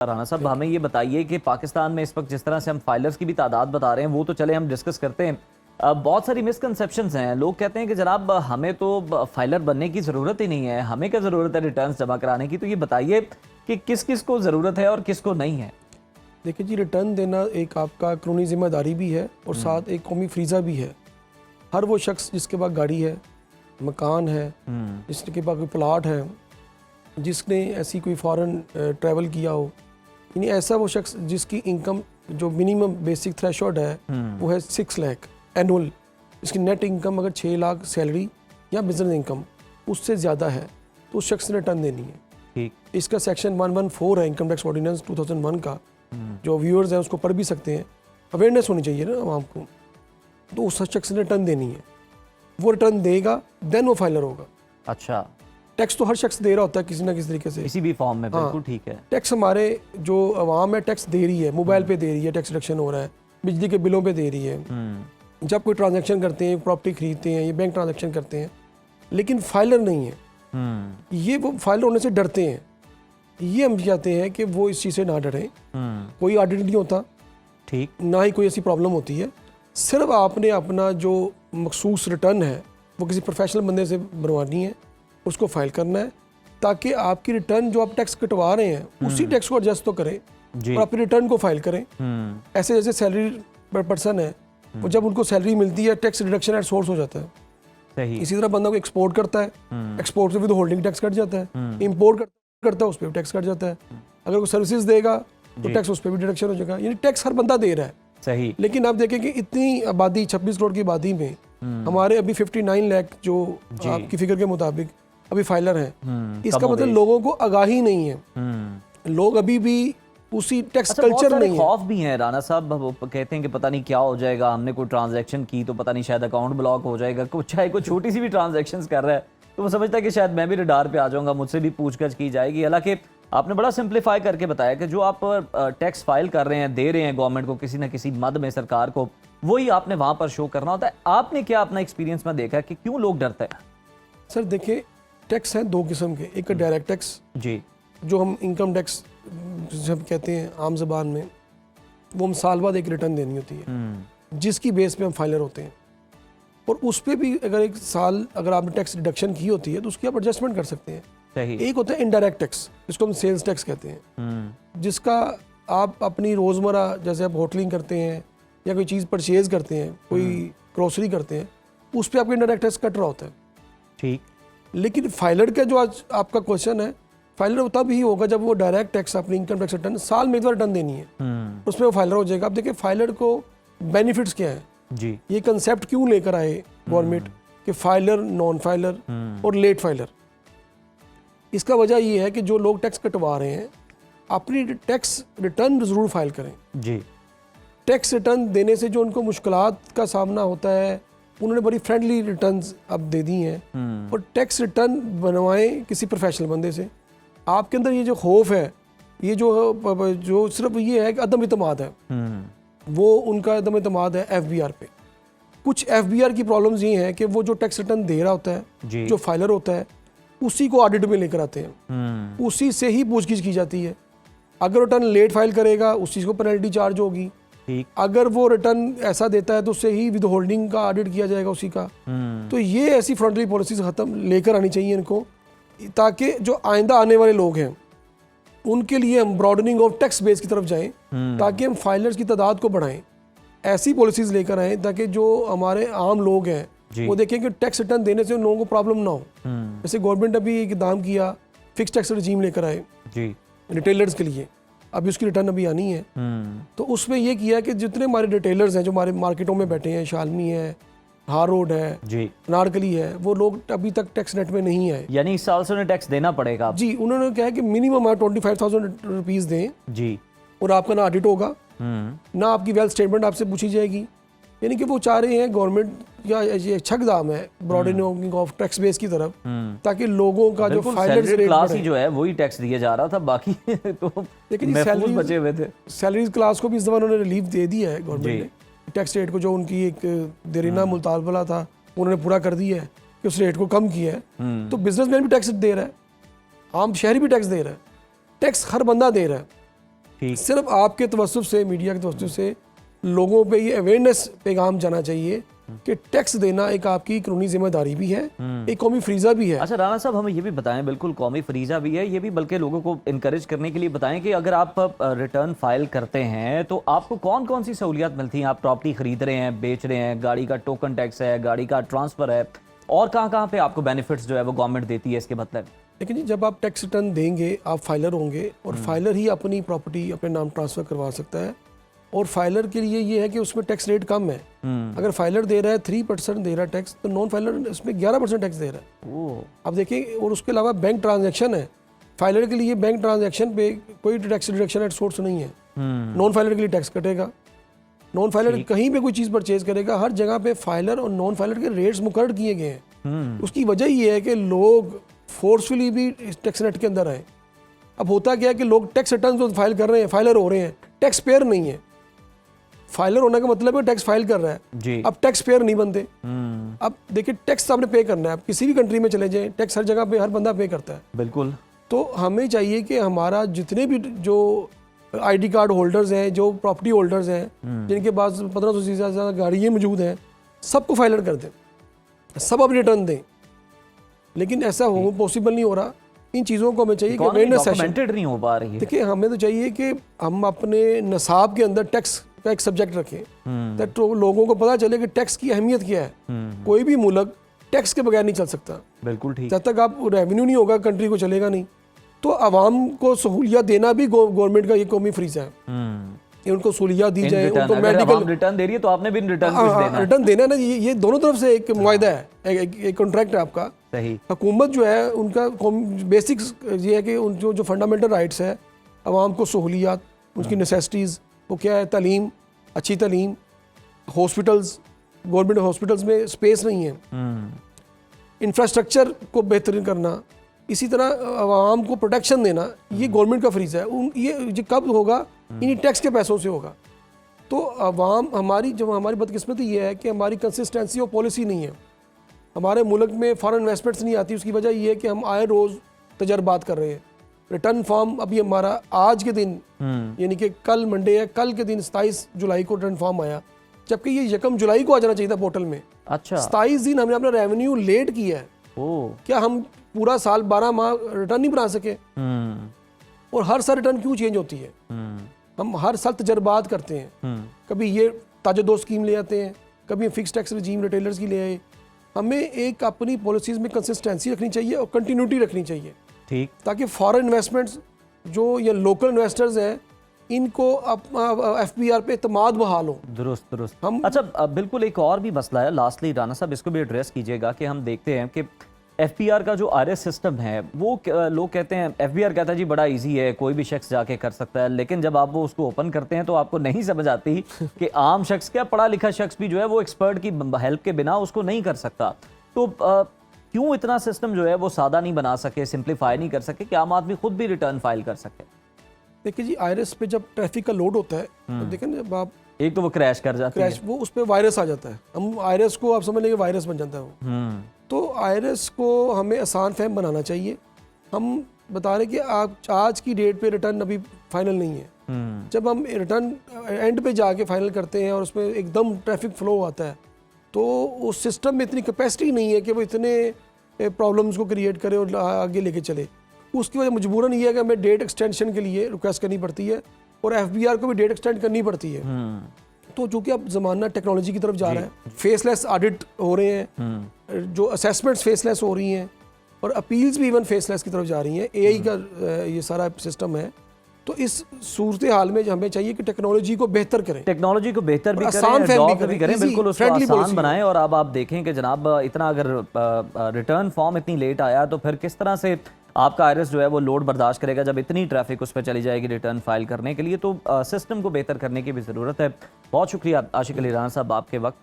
राना साहब, हमें ये बताइए कि पाकिस्तान में इस वक्त जिस तरह से हम फाइलर्स की भी तादाद बता रहे हैं वो तो चले हम डिस्कस करते हैं। बहुत सारी मिसकंसेप्शंस हैं। लोग कहते हैं कि जनाब हमें तो फाइलर बनने की ज़रूरत ही नहीं है, हमें क्या ज़रूरत है रिटर्न्स जमा कराने की। तो ये बताइए कि किस किस को ज़रूरत है और किस को नहीं है। देखिए जी, रिटर्न देना एक आपका कानूनी जिम्मेदारी भी है और साथ एक कौमी फ्रीज़ा भी है। हर वो शख्स जिसके पास गाड़ी है, मकान है, जिसके पास कोई प्लाट है, जिसने ऐसी कोई फॉरेन ट्रैवल किया हो, यानी ऐसा वो शख्स जिसकी इनकम जो मिनिमम बेसिक थ्रेशोल्ड है वो है 6 लाख एनुअल, इसकी नेट इनकम अगर 6 लाख सैलरी या बिजनेस इनकम उससे ज़्यादा है तो उस शख्स ने रिटर्न देनी है। ठीक, इसका सेक्शन 114 है इनकम टैक्स ऑर्डिनेंस 2001 का, जो व्यूअर्स हैं उसको पढ़ भी सकते हैं। अवेयरनेस होनी चाहिए ना आवाम को, तो उस शख्स ने रिटर्न देनी है। वो रिटर्न देगा देन वो फाइलर होगा। अच्छा, टैक्स तो हर शख्स दे रहा होता है किसी ना किसी तरीके से, किसी भी फॉर्म में। हाँ। बिल्कुल ठीक है। टैक्स हमारे जो आवाम है टैक्स दे रही है, मोबाइल पे दे रही है, टैक्स रिडक्शन हो रहा है, बिजली के बिलों पे दे रही है, जब कोई ट्रांजैक्शन करते हैं, प्रॉपर्टी खरीदते हैं, ये बैंक ट्रांजैक्शन करते हैं, लेकिन फाइलर नहीं है। ये वो फाइलर होने से डरते हैं। ये हम चाहते हैं कि वो इस चीज़ से ना डरें। कोई ऑडिट नहीं होता, ठीक, ना ही कोई ऐसी प्रॉब्लम होती है। सिर्फ आपने अपना जो मखसूस रिटर्न है वो किसी प्रोफेशनल बंदे से बनवानी है, उसको फाइल करना है, ताकि आपकी रिटर्न जो आप टैक्स कटवा रहे हैं उसी टैक्स को एडजस्ट तो करें जी। और अपनी रिटर्न को फाइल करें। ऐसे जैसे सैलरी पर्सन है, वो जब उनको सैलरी मिलती है टैक्स रिडक्शन एट सोर्स हो जाता है। सही, इसी तरह बंदा को एक्सपोर्ट करता है, एक्सपोर्ट से भी तो होल्डिंग टैक्स कट जाता है, इम्पोर्ट करता है उस पर भी टैक्स कट जाता है। अगर कोई सर्विसेज देगा तो टैक्स उस पर भी डिडक्शन हो जाएगा। यानी टैक्स हर बंदा दे रहा है। सही। लेकिन आप देखें कि इतनी आबादी 26 करोड़ की आबादी में हमारे अभी 59 लाख जो आपकी फिगर के मुताबिक अभी फाइलर हैं, इसका मतलब लोगों को आगाही नहीं है। लोग अभी भी उसी टैक्स कल्चर नहीं है। खौफ भी है राना साहब, वो कहते हैं कि पता नहीं क्या हो जाएगा, हमने कोई ट्रांजैक्शन की तो पता नहीं शायद अकाउंट ब्लॉक हो जाएगा। चाहे कोई छोटी सी भी ट्रांजैक्शन कर रहा है तो वो समझता है कि शायद मैं भी रडार पे आ जाऊंगा, मुझसे भी पूछगछ की जाएगी। हालांकि आपने बड़ा सिंप्लीफाई करके बताया कि जो आप टैक्स फाइल कर रहे हैं, दे रहे हैं गवर्नमेंट को किसी न किसी मद में, सरकार को, वही आपने वहां पर शो करना होता है। आपने क्या अपना एक्सपीरियंस में देखा कि क्यों लोग डरते हैं? सर देखिए, टैक्स हैं दो किस्म के। एक डायरेक्ट टैक्स जी, जो हम इनकम टैक्स जब कहते हैं आम ज़बान में, वो हम साल बाद एक रिटर्न देनी होती है जिसकी बेस पे हम फाइलर होते हैं। और उस पर भी अगर एक साल अगर आपने टैक्स डिडक्शन की होती है तो उसकी आप एडजस्टमेंट कर सकते हैं। सही। एक होता है इनडायरेक्ट टैक्स, जिसको हम सेल्स टैक्स कहते हैं, जिसका आप अपनी रोज़मर्रा जैसे आप होटलिंग करते हैं या कोई चीज़ परचेज करते हैं, कोई ग्रोसरी करते हैं, उस पर आपका इनडायरेक्ट टैक्स कट रहा होता है। ठीक। लेकिन फाइलर का जो आज आपका क्वेश्चन है, फाइलर तब ही होगा जब वो डायरेक्ट टैक्स अपनी इनकम टैक्स रिटर्न साल में एक बार रिटर्न देनी है, उसमें वो फाइलर हो जाएगा। अब देखिए फाइलर को बेनिफिट्स क्या है जी, ये कंसेप्ट क्यों लेकर आए गवर्नमेंट कि फाइलर, नॉन फाइलर और लेट फाइलर। इसका वजह ये है कि जो लोग टैक्स कटवा रहे हैं अपनी टैक्स रिटर्न ज़रूर फाइल करें। जी। टैक्स रिटर्न देने से जो उनको मुश्किलात का सामना होता है, उन्होंने बड़ी फ्रेंडली रिटर्न्स अब दे दी हैं। और टैक्स रिटर्न बनवाएं किसी प्रोफेशनल बंदे से। आपके अंदर ये जो खौफ है, ये जो सिर्फ ये है कि अदम इतमाद है, वो उनका अदम इतमाद है FBR पे। कुछ FBR की प्रॉब्लम्स ये हैं कि वो जो टैक्स रिटर्न दे रहा होता है, जो फाइलर होता है, उसी को ऑडिट में लेकर आते हैं, उसी से ही पूछगिछ की जाती है। अगर रिटर्न लेट फाइल करेगा उस चीज़ को पेनल्टी चार्ज होगी। ठीक। अगर वो रिटर्न ऐसा देता है तो उससे ही विद होल्डिंग का ऑडिट किया जाएगा उसी का। तो ये ऐसी फ्रंटली पॉलिसीज खत्म लेकर आनी चाहिए इनको, ताकि जो आइंदा आने वाले लोग हैं उनके लिए हम ब्रॉडनिंग ऑफ टैक्स बेस की तरफ जाएं, ताकि हम फाइलर्स की तादाद को बढ़ाएं। ऐसी पॉलिसीज लेकर आएँ ताकि जो हमारे आम लोग हैं वो देखें कि टैक्स रिटर्न देने से उन लोगों को प्रॉब्लम ना हो। जैसे गवर्नमेंट अभी एक इक़दाम किया, फिक्स टैक्स रजीम लेकर आए रिटेलर्स के लिए, अभी उसकी रिटर्न अभी आनी है। तो उसमें ये किया कि जितने हमारे रिटेलर्स हैं जो हमारे मार्केटों में बैठे हैं, शालमी है, हार रोड है, अनारकली है, वो लोग अभी तक टैक्स नेट में नहीं आए। यानी इस साल से उन्हें टैक्स देना पड़ेगा जी। उन्होंने कहा कि मिनिमम आप 25,000 रुपीज़ दें जी, और आपका ना ऑडिट होगा ना आपकी वेल्थ स्टेटमेंट आपसे पूछी जाएगी। यानी कि वो चाह रहे हैं गवर्नमेंट या ये अच्छा इक़दाम है ब्रॉडनिंग ऑफ टैक्स बेस की तरफ, ताकि लोगों का जो फाइलर्स रेट क्लास ही जो है वही टैक्स दिया जा रहा था, बाकी तो लेकिन महफूज बचे हुए थे। सैलरीज क्लास को भी इस दफा उन्होंने रिलीफ दे दिया है गवर्नमेंट ने। टैक्स रेट को जो उनकी एक देरीना मुतालबा था उन्होंने पूरा कर दिया है कि उस रेट को कम किया है। तो बिजनेसमैन भी टैक्स दे रहा है, आम शहरी भी टैक्स दे रहा है, टैक्स हर बंदा दे रहा है। ठीक। सिर्फ आपके तवज्जुह से, मीडिया के तवज्जुह से लोगों पे ये अवेयरनेस पैगाम जाना चाहिए कि टैक्स देना एक आपकी कानूनी जिम्मेदारी भी है, एक कौमी फरीजा भी है। अच्छा राणा साहब, हमें ये भी बताएं, बिल्कुल कौमी फरीजा भी है, ये भी बल्कि लोगों को इनकरेज करने के लिए बताएं कि अगर आप रिटर्न फाइल करते हैं तो आपको कौन कौन सी सहूलियात मिलती हैं? आप प्रॉपर्टी खरीद रहे हैं, बेच रहे हैं, गाड़ी का टोकन टैक्स है, गाड़ी का ट्रांसफर है, और कहाँ पे आपको बेनिफिट्स जो है वो गवर्नमेंट देती है इसके मतलब? लेकिन जी जब आप टैक्स रिटर्न देंगे आप फाइलर होंगे, और फाइलर ही अपनी प्रॉपर्टी अपने नाम ट्रांसफ़र करवा सकता है, और फाइलर के लिए ये है कि उसमें टैक्स रेट कम है। अगर फाइलर दे रहा है 3% दे रहा है टैक्स, तो नॉन फाइलर इसमें 11% टैक्स दे रहा है। अब देखिए, और उसके अलावा बैंक ट्रांजैक्शन है, फाइलर के लिए बैंक ट्रांजैक्शन पे कोई टैक्स डिडक्शन एट सोर्स नहीं है। नॉन फाइलर के लिए टैक्स कटेगा। नॉन फाइलर कहीं पे कोई चीज़ परचेज करेगा, हर जगह पे फाइलर और नॉन फाइलर के रेट्स मुकर्रर किए गए हैं। उसकी वजह ये है कि लोग फोर्सफुली भी टैक्स नेट के अंदर आए। अब होता क्या है कि लोग टैक्स रिटर्न तो फाइल कर रहे हैं, फाइलर हो रहे हैं, टैक्स पेयर नहीं है। फाइलर होने का मतलब है टैक्स फाइल कर रहा है जी। अब टैक्स पेयर नहीं बनते। अब देखिए, टैक्स आपने पे करना है, आप किसी भी कंट्री में चले जाएं, टैक्स हर जगह पे हर बंदा पे करता है। बिल्कुल। तो हमें चाहिए कि हमारा जितने भी जो आईडी कार्ड होल्डर्स हैं, जो प्रॉपर्टी होल्डर्स हैं, जिनके पास 1500 से ज़्यादा गाड़ियाँ मौजूद हैं, सबको फाइलर कर दें, सब अब रिटर्न दें। लेकिन ऐसा हो पॉसिबल नहीं हो रहा। इन चीज़ों को हमें चाहिए कि अवेयरनेस सेशन नहीं हो पा रही है। देखिए, हमें तो चाहिए कि हम अपने निसाब के अंदर टैक्स का एक सब्जेक्ट रखें, ताकि लोगों को पता चले कि टैक्स की अहमियत क्या है। कोई भी मुल्क टैक्स के बगैर नहीं चल सकता। बिल्कुल ठीक। जब तक आप रेवेन्यू नहीं होगा कंट्री को चलेगा नहीं। तो आवाम को सहूलियत देना भी गवर्नमेंट का ये कौमी फरीज़ा है कि उनको सहूलियत दी जाए, उनको मेडिकल रिटर्न दे रही है तो आपने भी रिटर्न कुछ देना है। रिटर्न देना ना, ये दोनों तरफ से एक मुआहदा है, एक कॉन्ट्रैक्ट है आपका। सही। हुकूमत जो है उनका बेसिक्स ये है कि उन जो फंडामेंटल राइट्स है, आवाम को सहूलियात, उसकी नेसेसिटीज़ वो क्या है, तालीम, अच्छी तालीम, हॉस्पिटल्स, गवर्नमेंट हॉस्पिटल्स में स्पेस नहीं है, इंफ्रास्ट्रक्चर को बेहतरीन करना, इसी तरह आवाम को प्रोटेक्शन देना, ये गवर्नमेंट का फरीज़ा है। ये कब होगा? इन्हीं टैक्स के पैसों से होगा। तो आवाम हमारी बदकिस्मती ये है कि हमारी कंसिस्टेंसी और पॉलिसी नहीं है। हमारे मुल्क में फॉरेन इन्वेस्टमेंट्स नहीं आती। उसकी वजह ये है कि हम आए रोज़ तजर्बात कर रहे हैं। रिटर्न फॉर्म अभी हमारा आज के दिन यानी कि कल मंडे है, कल के दिन 27 जुलाई को रिटर्न फॉर्म आया, जबकि ये 1 जुलाई को आ जाना चाहिए था पोर्टल में। अच्छा, 27 दिन हमने अपना रेवेन्यू लेट किया है। क्या हम पूरा साल 12 माह रिटर्न नहीं बना सके? और हर साल रिटर्न क्यों चेंज होती है? हम हर साल तजर्बात करते हैं, कभी ये ताजदो स्कीम ले आते हैं, कभी फिक्स टैक्स रजीम रिटेलर्स की ले आए। हमें एक अपनी पॉलिसीज में कंसिस्टेंसी रखनी चाहिए और कंटिन्यूटी रखनी चाहिए, ठीक, ताकि फॉरेन इन्वेस्टमेंट्स जो या लोकल इन्वेस्टर्स हैं इनको FBR पे इत्मीनान बहाल हो। दुरुस्त। हम अच्छा, बिल्कुल एक और भी मसला है, लास्टली राना साहब इसको भी एड्रेस कीजिएगा कि हम देखते हैं कि FBR का जो RS सिस्टम है वो लोग कहते हैं, FBR कहता है जी बड़ा इजी है, कोई भी शख्स जाके कर सकता है, लेकिन जब आप वो उसको ओपन करते हैं तो आपको नहीं समझ आती कि आम शख्स, क्या पढ़ा लिखा शख्स भी जो है वो एक्सपर्ट की हेल्प के बिना उसको नहीं कर सकता। तो क्यों इतना सिस्टम जो है वो सादा नहीं बना सके, सिंप्लीफाई नहीं कर सके कि आम आदमी खुद भी रिटर्न फाइल कर सके? देखिए जी, IRS पे जब ट्रैफिक का लोड होता है तो देखें जब आप एक तो वो क्रैश कर जाता है, वो उस पर वायरस आ जाता है। हम IRS को आप समझ लेंगे वायरस बन जाता है वो। तो IRS को हमें आसान फहम बनाना चाहिए। हम बता रहे कि आप आज की डेट पे रिटर्न अभी फाइनल नहीं है। जब हम रिटर्न एंड पे जाके फाइनल करते हैं और उसमें एकदम ट्रैफिक फ्लो आता है, तो उस सिस्टम में इतनी कैपेसिटी नहीं है कि वो इतने प्रॉब्लम्स को क्रिएट करे और आगे लेके चले। उसकी वजह मजबूरन ये है कि हमें डेट एक्सटेंशन के लिए रिक्वेस्ट करनी पड़ती है और FBR को भी डेट एक्सटेंड करनी पड़ती है। तो चूँकि अब ज़माना टेक्नोलॉजी की तरफ जा रहा है, फेसलेस ऑडिट हो रहे हैं, जो असेसमेंट्स फेसलेस हो रही हैं और अपील्स भी इवन फेसलेस की तरफ जा रही हैं, AI का ये सारा सिस्टम है। तो इस सूरत हाल में हमें चाहिए कि टेक्नोलॉजी को बेहतर करें, टेक्नोलॉजी को बेहतर भी आसान करें, बिल्कुल उसको आसान बनाएं। और अब आप देखें कि जनाब इतना अगर रिटर्न फॉर्म इतनी लेट आया तो फिर किस तरह से आपका IRS जो है वो लोड बर्दाश्त करेगा जब इतनी ट्रैफिक उस पर चली जाएगी रिटर्न फाइल करने के लिए। तो सिस्टम को बेहतर करने की भी ज़रूरत है। बहुत शुक्रिया आशिक अली राना साहब आपके वक्त